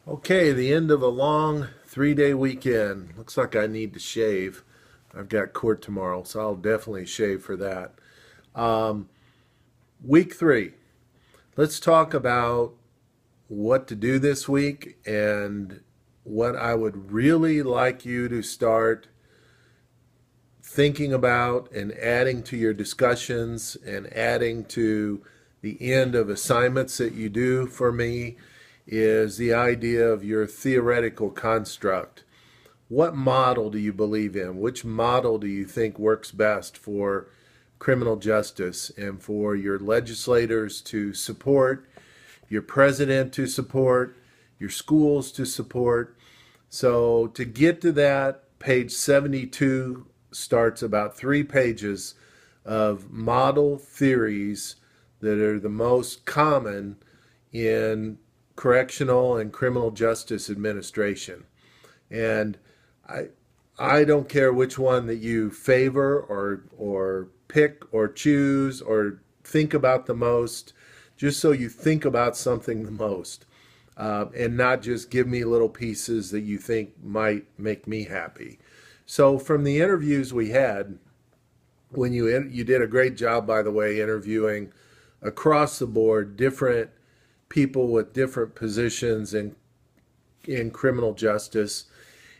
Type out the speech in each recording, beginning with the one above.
Okay, the end of a long 3-day weekend. Looks like I need to shave. I've got court tomorrow, so I'll definitely shave for that. Um, week 3. Let's talk about what to do this week and what I would really like you to start thinking about and adding to your discussions and adding to the end of assignments that you do for me is the idea of your theoretical construct. What model do you believe in? Which model do you think works best for criminal justice and for your legislators to support, your president to support, your schools to support? So, to get to that, page 72 starts about 3 pages of model theories that are the most common in correctional and criminal justice administration. And I I don't care which one that you favor or pick or choose or think about the most, just so you think about something the most, and not just give me little pieces that you think might make me happy. So from the interviews we had, when you did a great job, by the way, interviewing across the board different people with different positions in criminal justice.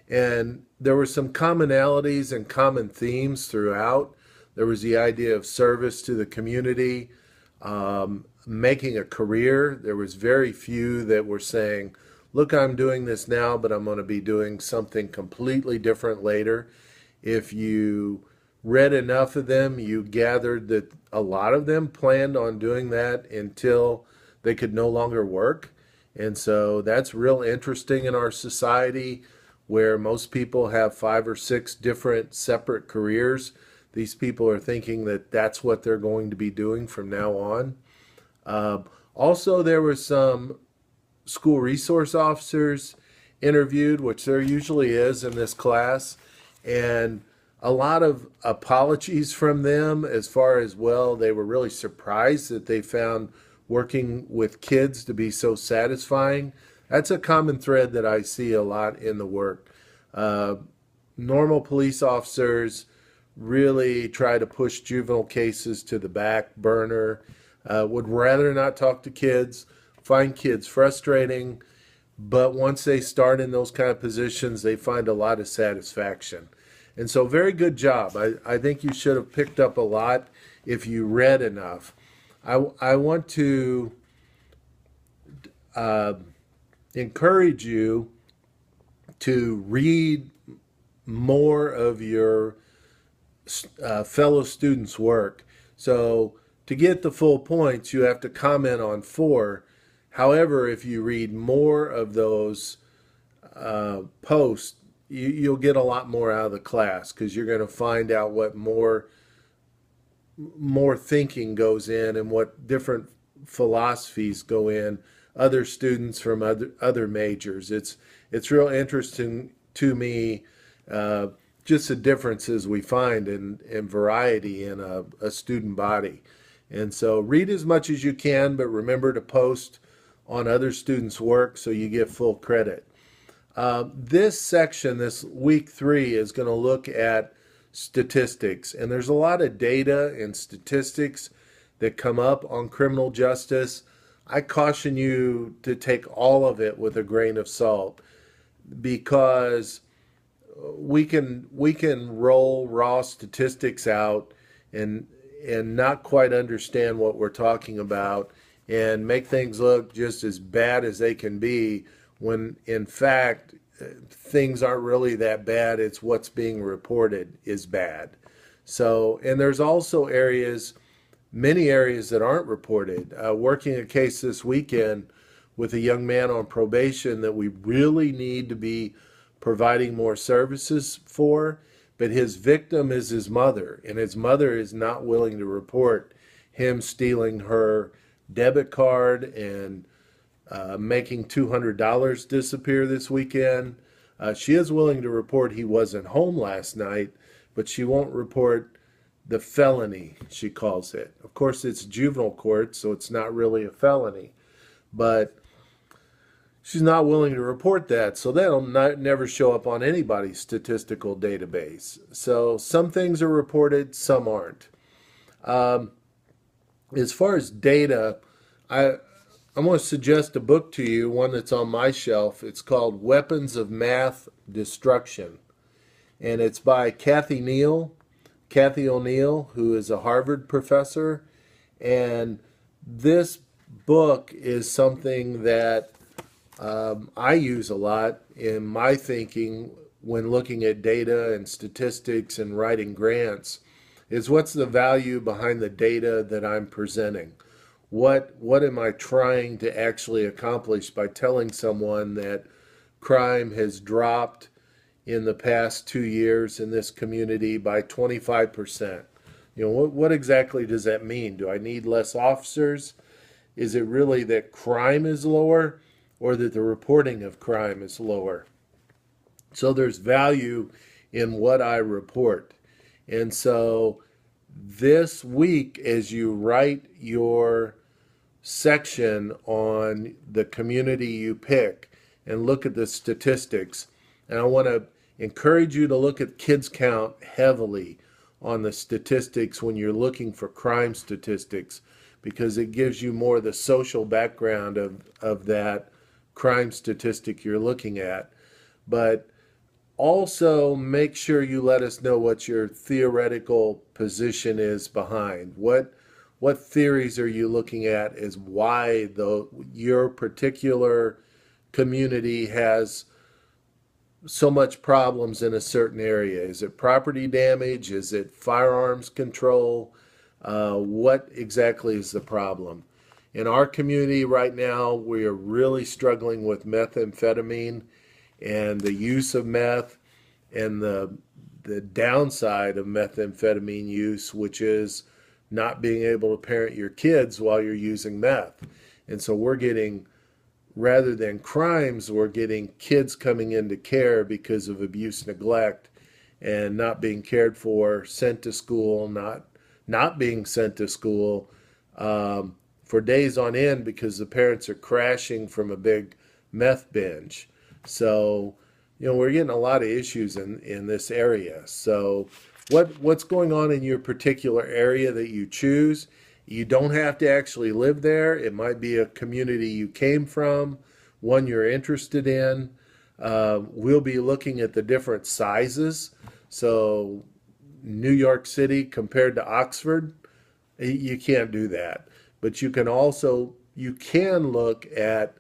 And there were some commonalities and common themes throughout. There was the idea of service to the community, making a career. There was very few that were saying, look, I'm doing this now, but I'm going to be doing something completely different later. If you read enough of them, you gathered that a lot of them planned on doing that until they could no longer work. And so that's real interesting in our society where most people have 5 or 6 different separate careers. These people are thinking that that's what they're going to be doing from now on. Also, there were some school resource officers interviewed, which there usually is in this class, and a lot of apologies from them as far as, well, they were really surprised that they found working with kids to be so satisfying. That's a common thread that I see a lot in the work. Uh, Normal police officers really try to push juvenile cases to the back burner, would rather not talk to kids, find kids frustrating, but once they start in those kind of positions, they find a lot of satisfaction. And so, very good job. I think you should have picked up a lot if you read enough. I want to uh, encourage you to read more of your fellow students' work. So, to get the full points, you have to comment on 4. However, if you read more of those posts, you'll get a lot more out of the class because you're going to find out what more thinking goes in and what different philosophies go in. Other students from other majors. It's real interesting to me, uh, just the differences we find in variety in a student body. And so read as much as you can, but remember to post on other students' work so you get full credit. This section, this week 3, is going to look at statistics. And there's a lot of data and statistics that come up on criminal justice. I caution you to take all of it with a grain of salt because we can roll raw statistics out and not quite understand what we're talking about and make things look just as bad as they can be when in fact things aren't really that bad. It's what's being reported is bad. So, and there's also many areas that aren't reported. Working a case this weekend with a young man on probation that we really need to be providing more services for, but his victim is his mother, and his mother is not willing to report him stealing her debit card and making $200 disappear this weekend. She is willing to report he wasn't home last night, but she won't report the felony, she calls it. Of course, it's juvenile court, so it's not really a felony. But She's not willing to report that, so that'll never show up on anybody's statistical database. So some things are reported, some aren't. Um, as far as data, I I'm going to suggest a book to you, one that's on my shelf. It's called Weapons of Math Destruction, and it's by Kathy O'Neill, who is a Harvard professor. And this book is something that I use a lot in my thinking when looking at data and statistics and writing grants is what's the value behind the data that I'm presenting? What am I trying to actually accomplish by telling someone that crime has dropped in the past 2 years in this community by 25%? What exactly does that mean? Do I need less officers? Is it really that crime is lower or that the reporting of crime is lower? So there's value in what I report. And so this week, as you write your section on the community you pick and look at the statistics, and I want to encourage you to look at kids count heavily on the statistics when you're looking for crime statistics, because it gives you more the social background of that crime statistic you're looking at. But also make sure you let us know what your theoretical position is behind. What theories are you looking at as why your particular community has so much problems in a certain area? Is it property damage? Is it firearms control? What exactly is the problem? In our community right now, we are really struggling with methamphetamine and the use of meth and the downside of methamphetamine use, which is not being able to parent your kids while you're using meth. And so we're getting, rather than crimes, we're getting kids coming into care because of abuse, neglect, and not being cared for, sent to school, not being sent to school for days on end because the parents are crashing from a big meth binge. So, we're getting a lot of issues in this area. So what's going on in your particular area that you choose? You don't have to actually live there. It might be a community you came from, one you're interested in. We'll be looking at the different sizes. So New York City compared to Oxford, you can't do that. But you can look at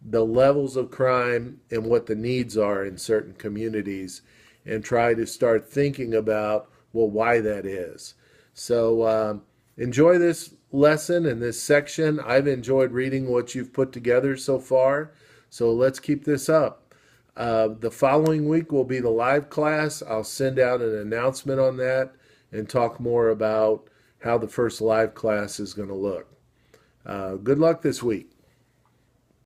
the levels of crime and what the needs are in certain communities and try to start thinking about, well, why that is. So enjoy this lesson and this section. I've enjoyed reading what you've put together so far. So let's keep this up. The following week will be the live class. I'll send out an announcement on that and talk more about how the first live class is going to look. Good luck this week.